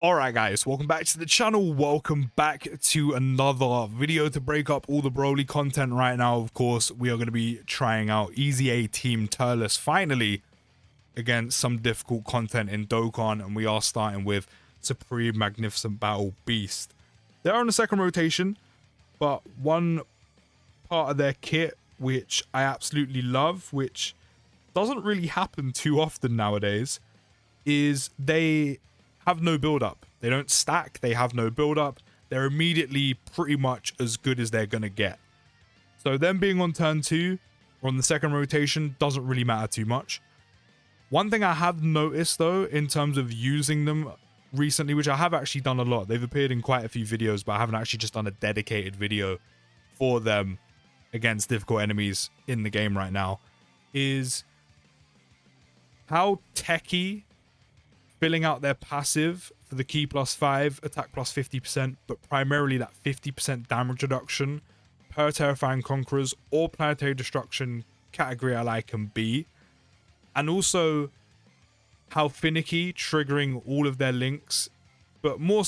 Alright guys, welcome back to the channel. Welcome back to another video to break up all the Broly content right now. Of course, we are going to be trying out EZA Team Turles finally against some difficult content in Dokkan, and we are starting with Supreme Magnificent Battle Beast. They're on the second rotation, but one part of their kit which I absolutely love, which doesn't really happen too often nowadays, is they have no build up. They don't stack, they have no build up. They're immediately pretty much as good as they're gonna get. So them being on turn 2 or on the second rotation doesn't really matter too much. One thing I have noticed though in terms of using them recently, which I have actually done a lot, they've appeared in quite a few videos, but I haven't actually just done a dedicated video for them against difficult enemies in the game right now, is how techie filling out their passive for the key +5, attack +50%, but primarily that 50% damage reduction per Terrifying Conquerors or Planetary Destruction category ally can be. And also how finicky triggering all of their links, but more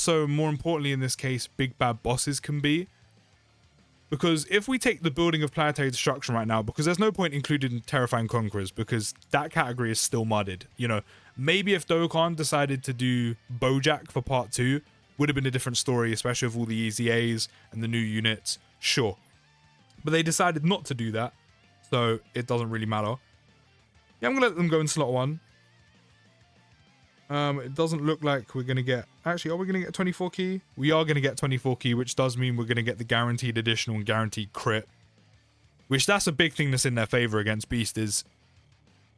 importantly in this case, big bad bosses can be. Because if we take the building of Planetary Destruction right now, because there's no point including Terrifying Conquerors, because that category is still mudded. You know, maybe if Dokkan decided to do Bojack for part 2, would have been a different story, especially with all the EZAs and the new units, sure. But they decided not to do that, so it doesn't really matter. Yeah, I'm going to let them go in slot 1. It doesn't look like we're going to get... Actually, are we going to get 24 key? We are going to get 24 key, which does mean we're going to get the guaranteed additional and guaranteed crit. Which, that's a big thing that's in their favor against Beast is...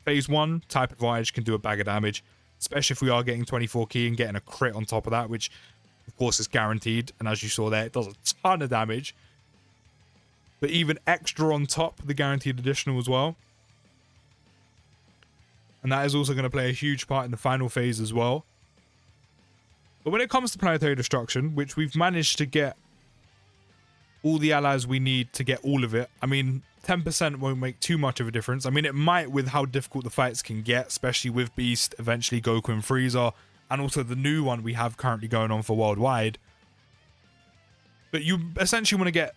Phase 1, type advantage can do a bag of damage. Especially if we are getting 24 key and getting a crit on top of that, which, of course, is guaranteed. And as you saw there, it does a ton of damage. But even extra on top, the guaranteed additional as well. And that is also going to play a huge part in the final phase as well. But when it comes to Planetary Destruction, which we've managed to get all the allies we need to get all of it. I mean, 10% won't make too much of a difference. I mean, it might with how difficult the fights can get, especially with Beast, eventually Goku and Frieza, and also the new one we have currently going on for Worldwide. But you essentially want to get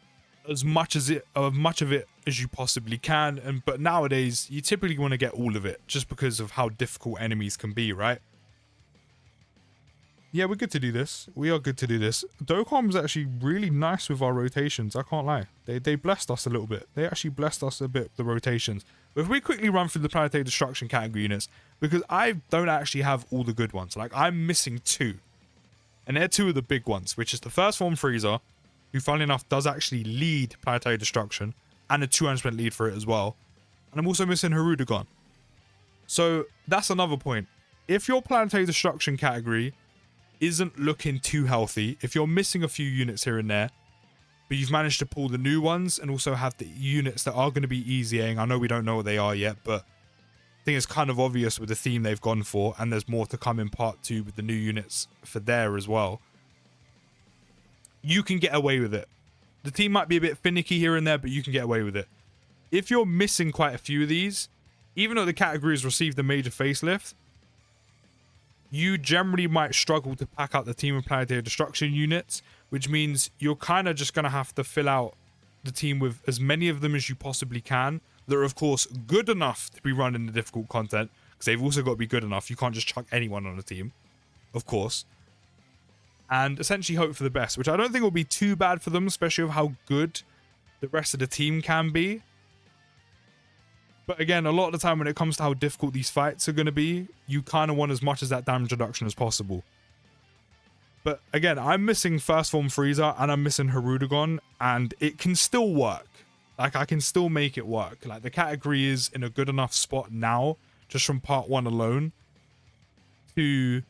as much of it as you possibly can, but nowadays you typically want to get all of it just because of how difficult enemies can be, right? Yeah, we're good to do this. We are good to do this. Dokkan was actually really nice with our rotations, I can't lie. They blessed us a little bit. They actually blessed us a bit with the rotations. But if we quickly run through the Planetary Destruction category units, because I don't actually have all the good ones. Like, I'm missing 2. And they're 2 of the big ones, which is the first form Frieza, who funnily enough does actually lead Planetary Destruction, and a 200% lead for it as well. And I'm also missing Hirudegarn. So that's another point. If your Planetary Destruction category isn't looking too healthy, if you're missing a few units here and there, but you've managed to pull the new ones and also have the units that are going to be easying, I know we don't know what they are yet, but I think it's kind of obvious with the theme they've gone for, and there's more to come in part 2 with the new units for there as well. You can get away with it. The team might be a bit finicky here and there, but you can get away with it. If you're missing quite a few of these, even though the category has received a major facelift, you generally might struggle to pack out the team of Planetary Destruction units, which means you're kind of just going to have to fill out the team with as many of them as you possibly can that are, of course, good enough to be running the difficult content, because they've also got to be good enough. You can't just chuck anyone on the team, of course. And essentially hope for the best, which I don't think will be too bad for them, especially with how good the rest of the team can be. But again, a lot of the time when it comes to how difficult these fights are going to be, you kind of want as much as that damage reduction as possible. But again, I'm missing First Form Frieza and I'm missing Hirudegarn, and it can still work. Like, I can still make it work. Like, the category is in a good enough spot now, just from part 1 alone, to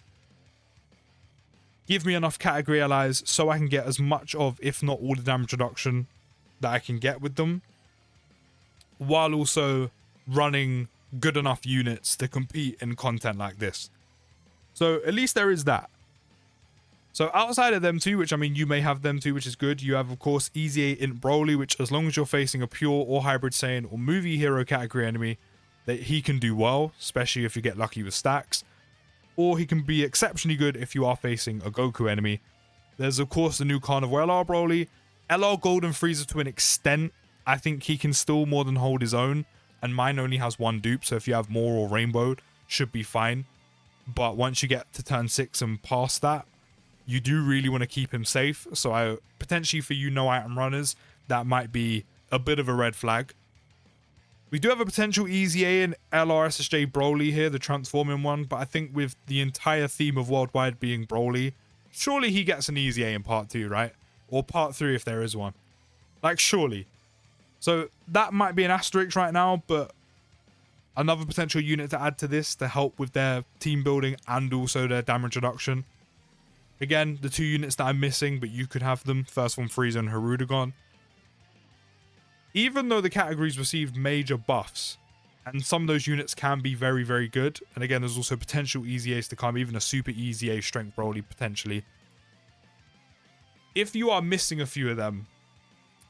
give me enough category allies so I can get as much of, if not all, the damage reduction that I can get with them, while also running good enough units to compete in content like this. So at least there is that. So outside of them two, which I mean you may have them too, which is good, you have of course EZA Int Broly, which as long as you're facing a pure or hybrid Saiyan or movie hero category enemy, that he can do well, especially if you get lucky with stacks. or he can be exceptionally good if you are facing a Goku enemy. There's, of course, the new Carnival LR Broly. LR Golden Frieza to an extent. I think he can still more than hold his own. And mine only has one dupe, so if you have more or Rainbow, should be fine. But once you get to turn 6 and past that, you do really want to keep him safe. So potentially for you no item runners, that might be a bit of a red flag. We do have a potential EZA in LRSSJ Broly here, the transforming one. But I think with the entire theme of Worldwide being Broly, surely he gets an EZA in part 2, right? Or part 3 if there is one. Like, surely. So that might be an asterisk right now, but another potential unit to add to this to help with their team building and also their damage reduction. Again, the 2 units that I'm missing, but you could have them. First one, Frieza and Hirudegarn. Even though the categories received major buffs, and some of those units can be very, very good. And again, there's also potential EZAs to come, even a super EZA Strength Broly potentially. If you are missing a few of them,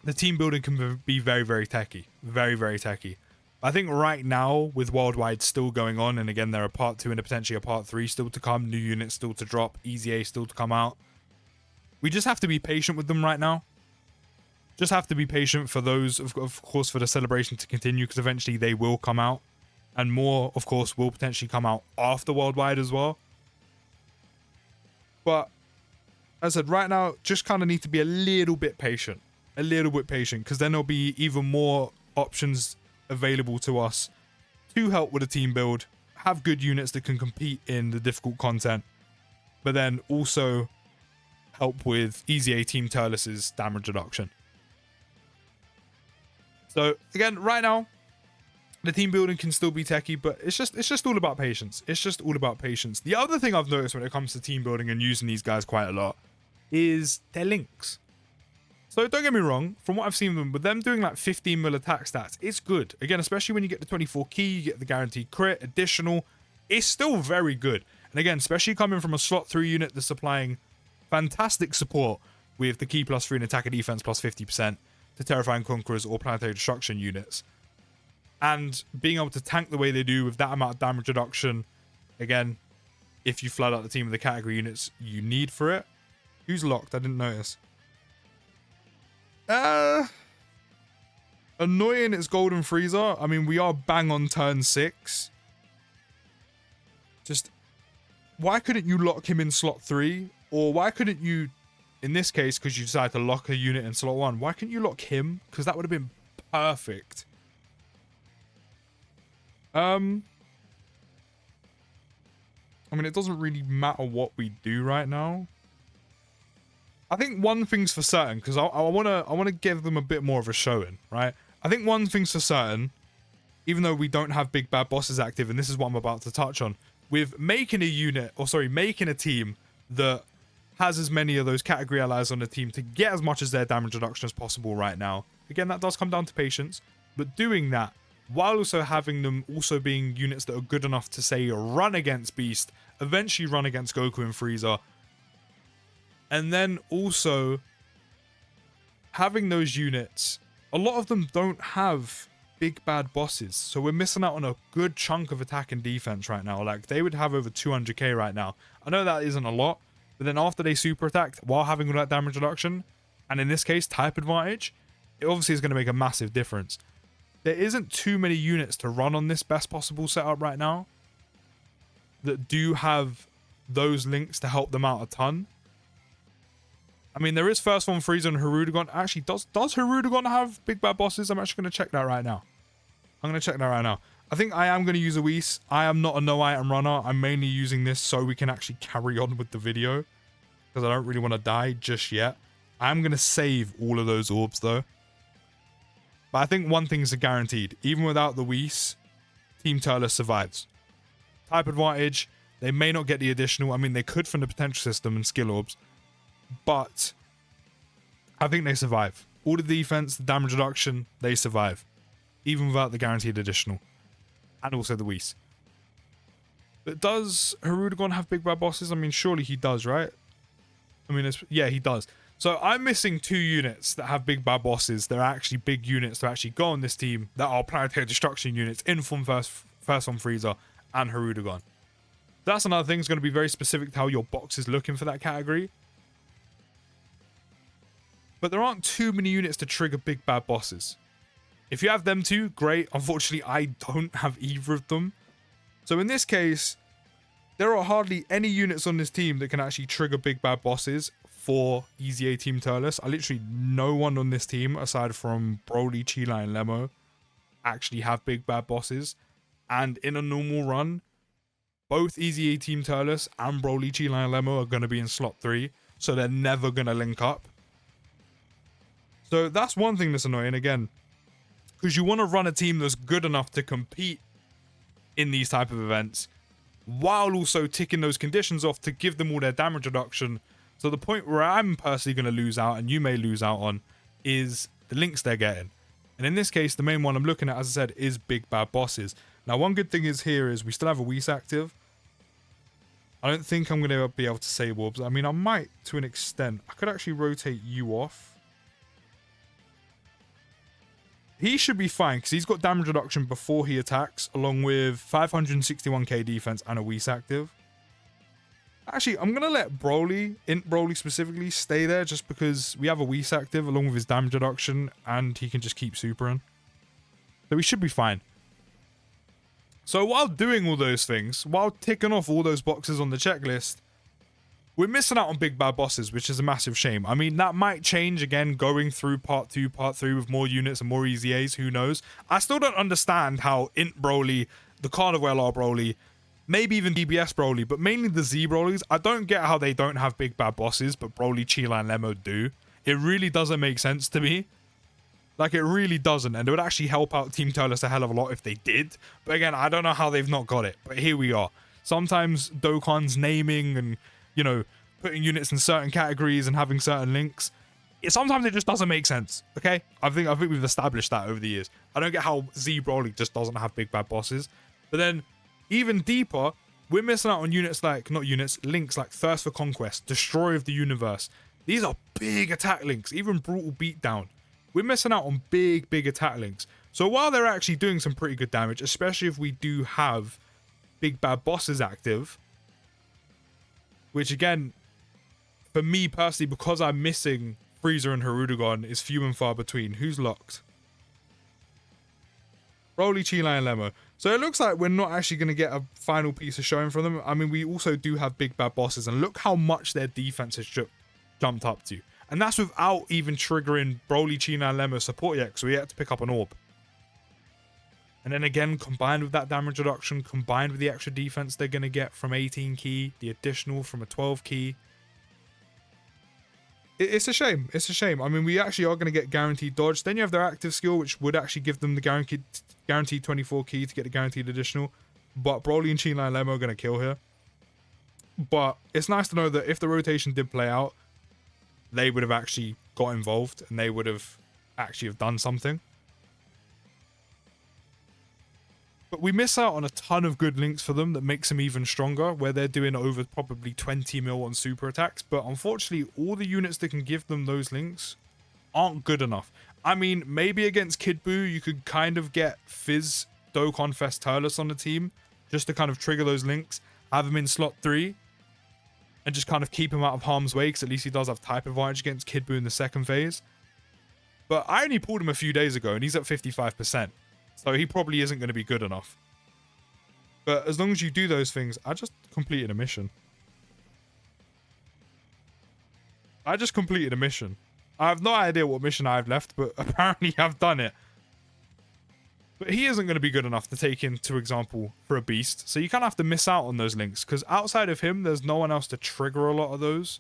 the team building can be very, very techy. Very, very techy. I think right now, with Worldwide still going on, and again, there are part 2 and potentially a part 3 still to come, new units still to drop, EZA still to come out. We just have to be patient with them right now. Just have to be patient for those, of course, for the celebration to continue, because eventually they will come out. And more, of course, will potentially come out after Worldwide as well. But, as I said, right now, just kind of need to be a little bit patient. A little bit patient, because then there'll be even more options available to us to help with a team build, have good units that can compete in the difficult content, but then also help with EZA Team Turles' damage reduction. So again, right now, the team building can still be techie, but it's just all about patience. It's just all about patience. The other thing I've noticed when it comes to team building and using these guys quite a lot is their links. So don't get me wrong, from what I've seen them, with them doing like 15 mil attack stats, it's good. Again, especially when you get the 24 key, you get the guaranteed crit, additional, it's still very good. And again, especially coming from a slot 3 unit that's supplying fantastic support with the key +3 and attack and defense +50% to Terrifying Conquerors or Planetary Destruction units. And being able to tank the way they do with that amount of damage reduction, again, if you flood out the team with the category units you need for it. Who's locked? I didn't notice. Annoying it's Golden Frieza. I mean, we are bang on turn 6. Just, why couldn't you lock him in slot 3? Or why couldn't you, in this case, because you decided to lock a unit in slot 1, why couldn't you lock him? Because that would have been perfect. I mean, it doesn't really matter what we do right now. I think one thing's for certain, because I wanna give them a bit more of a showing, right? I think one thing's for certain, even though we don't have big bad bosses active, and this is what I'm about to touch on, with making a unit, or sorry, making a team that has as many of those category allies on the team to get as much as their damage reduction as possible right now. Again, that does come down to patience, but doing that while also having them also being units that are good enough to, say, run against Beast, eventually run against Goku and Frieza, and then also having those units, a lot of them don't have big bad bosses, so we're missing out on a good chunk of attack and defense right now. Like, they would have over 200k right now. I know that isn't a lot, but then after they super attacked while having all that damage reduction, and in this case type advantage, it obviously is going to make a massive difference. There isn't too many units to run on this best possible setup right now that do have those links to help them out a ton. I mean, there is first one Frieza and Hirudegarn. Actually, does Hirudegarn have big bad bosses? I'm actually going to check that right now. I think I am going to use a Whis. I am not a no item runner. I'm mainly using this so we can actually carry on with the video, because I don't really want to die just yet. I'm going to save all of those orbs though. But I think one thing is guaranteed. Even without the Whis, Team Turles survives. Type advantage. They may not get the additional. I mean, they could from the potential system and skill orbs. But I think they survive. All the defense, the damage reduction, they survive. Even without the guaranteed additional. And also the Whis. But does Hirudegarn have big bad bosses? I mean, surely he does, right? I mean, yeah, he does. So I'm missing 2 units that have big bad bosses. They're actually big units to actually go on this team that are Planetary Destruction units in from first one Frieza and Hirudegarn. That's another thing. It's going to be very specific to how your box is looking for that category. But there aren't too many units to trigger big bad bosses. If you have them too, great. Unfortunately, I don't have either of them. So in this case, there are hardly any units on this team that can actually trigger big bad bosses for EZA Team Turles. I literally no one on this team, aside from Broly, Chila, and Lemo, actually have big bad bosses. And in a normal run, both EZA Team Turles and Broly, Chila, and Lemo are going to be in slot 3. So they're never going to link up. So that's one thing that's annoying, again. Because you want to run a team that's good enough to compete in these type of events, while also ticking those conditions off to give them all their damage reduction. So the point where I'm personally going to lose out, and you may lose out on, is the links they're getting. And in this case, the main one I'm looking at, as I said, is big bad bosses. Now, one good thing is here is we still have a Whis active. I don't think I'm going to be able to save orbs. I mean, I might to an extent. I could actually rotate you off. He should be fine because he's got damage reduction before he attacks, along with 561k defense and a Whis active. Actually, I'm going to let Broly, Int Broly specifically, stay there just because we have a Whis active along with his damage reduction and he can just keep supering. So we should be fine. So while doing all those things, while ticking off all those boxes on the checklist, we're missing out on big bad bosses, which is a massive shame. I mean, that might change again going through part 2, part 3 with more units and more EZAs, who knows. I still don't understand how Int Broly, the Carnival LR Broly, maybe even DBS Broly, but mainly the Z Brolys, I don't get how they don't have big bad bosses, but Broly, Chila, and Lemo do. It really doesn't make sense to me. Like, it really doesn't, and it would actually help out Team Turles a hell of a lot if they did. But again, I don't know how they've not got it, but here we are. Sometimes Dokkan's naming and, you know, putting units in certain categories and having certain links, sometimes it just doesn't make sense, okay? I think we've established that over the years. I don't get how Z Broly just doesn't have big bad bosses. But then, even deeper, we're missing out on units like, not units, links like Thirst for Conquest, Destroyer of the Universe. These are big attack links, even Brutal Beatdown. We're missing out on big attack links. So while they're actually doing some pretty good damage, especially if we do have big bad bosses active, which again, for me personally, because I'm missing Frieza and Hirudegarn, is few and far between. Who's locked? Broly, Chila, and Lemo. So it looks like we're not actually going to get a final piece of showing from them. I mean, we also do have big bad bosses, and look how much their defense has jumped up to. And that's without even triggering Broly, Chila, and Lemo support yet, so we had to pick up an orb. And then again, combined with that damage reduction, combined with the extra defense they're going to get from 18 key, the additional from a 12 key. It's a shame. It's a shame. I mean, we actually are going to get guaranteed dodge. Then you have their active skill, which would actually give them the guaranteed 24 key to get the guaranteed additional. But Broly and Chila and Lemo are going to kill here. But it's nice to know that if the rotation did play out, they would have actually got involved and they would have actually have done something. But we miss out on a ton of good links for them that makes them even stronger, where they're doing over probably 20 mil on super attacks. But unfortunately, all the units that can give them those links aren't good enough. I mean, maybe against Kid Buu, you could kind of get Fizz, Dokkan Fest, Turles on the team, just to kind of trigger those links, have him in slot 3, and just kind of keep him out of harm's way, because at least he does have type advantage against Kid Buu in the second phase. But I only pulled him a few days ago, and he's at 55%. So he probably isn't going to be good enough. But as long as you do those things, I just completed a mission. I just completed a mission. I have no idea what mission I've left, but apparently I've done it. But he isn't going to be good enough to take into example for a beast. So you kind of have to miss out on those links, because outside of him, there's no one else to trigger a lot of those.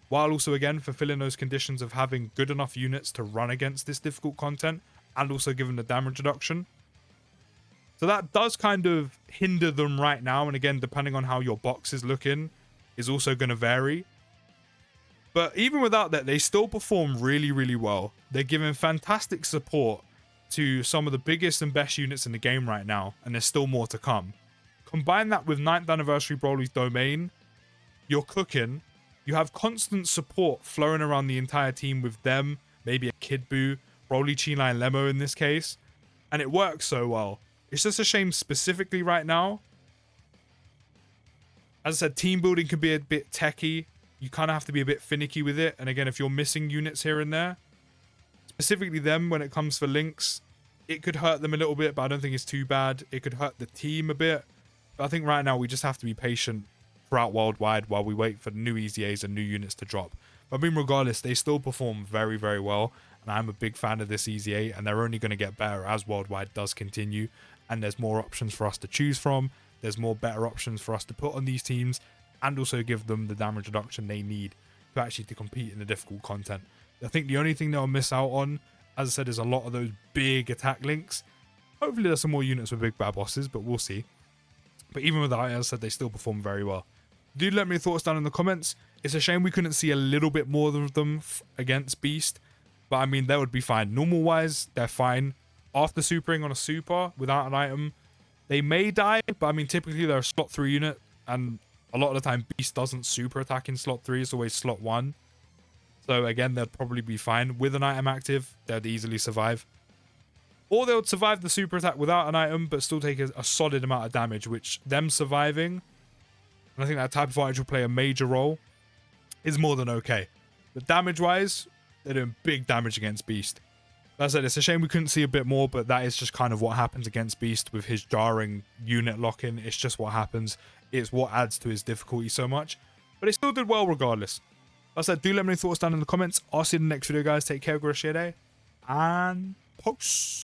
While also, again, fulfilling those conditions of having good enough units to run against this difficult content, and also giving the damage reduction. So that does kind of hinder them right now. And again, depending on how your box is looking, is also going to vary. But even without that, they still perform really well. They're giving fantastic support to some of the biggest and best units in the game right now. And there's still more to come. Combine that with 9th Anniversary Broly's domain. You're cooking. You have constant support flowing around the entire team with them. Maybe a Kid Buu, Broly, Chila, and Lemo in this case. And it works so well. It's just a shame specifically right now As I said, team building can be a bit techie. You kind of have to be a bit finicky with it. And again, if you're missing units here and there, specifically them when it comes for links, it could hurt them a little bit, but I don't think it's too bad. It could hurt the team a bit. But I think right now we just have to be patient throughout Worldwide while we wait for new EZAs and new units to drop. But I mean, regardless, they still perform very, very well. And I'm a big fan of this EZA, and they're only going to get better as Worldwide does continue. And there's more options for us to choose from. There's more better options for us to put on these teams and also give them the damage reduction they need to actually to compete in the difficult content. I think the only thing they'll miss out on, as I said, is a lot of those big attack links. Hopefully there's some more units with big bad bosses, but we'll see. But even with that, as I said, they still perform very well. Do let me your thoughts down in the comments. It's a shame we couldn't see a little bit more of them against Beast. But I mean, they would be fine. Normal wise, they're fine. After supering on a super without an item, they may die. But I mean, typically they're a slot 3 unit. And a lot of the time, Beast doesn't super attack in slot 3. It's always slot 1. So again, they'll probably be fine. With an item active, they'd easily survive. Or they would survive the super attack without an item, but still take a solid amount of damage, which them surviving, and I think that type of fighter will play a major role, is more than okay. But damage-wise, they're doing big damage against Beast. As I said, it's a shame we couldn't see a bit more, but that is just kind of what happens against Beast with his jarring unit lock-in. It's just what happens. It's what adds to his difficulty so much. But it still did well regardless. As I said, do let me know your thoughts down in the comments. I'll see you in the next video, guys. Take care, have a great day, and peace.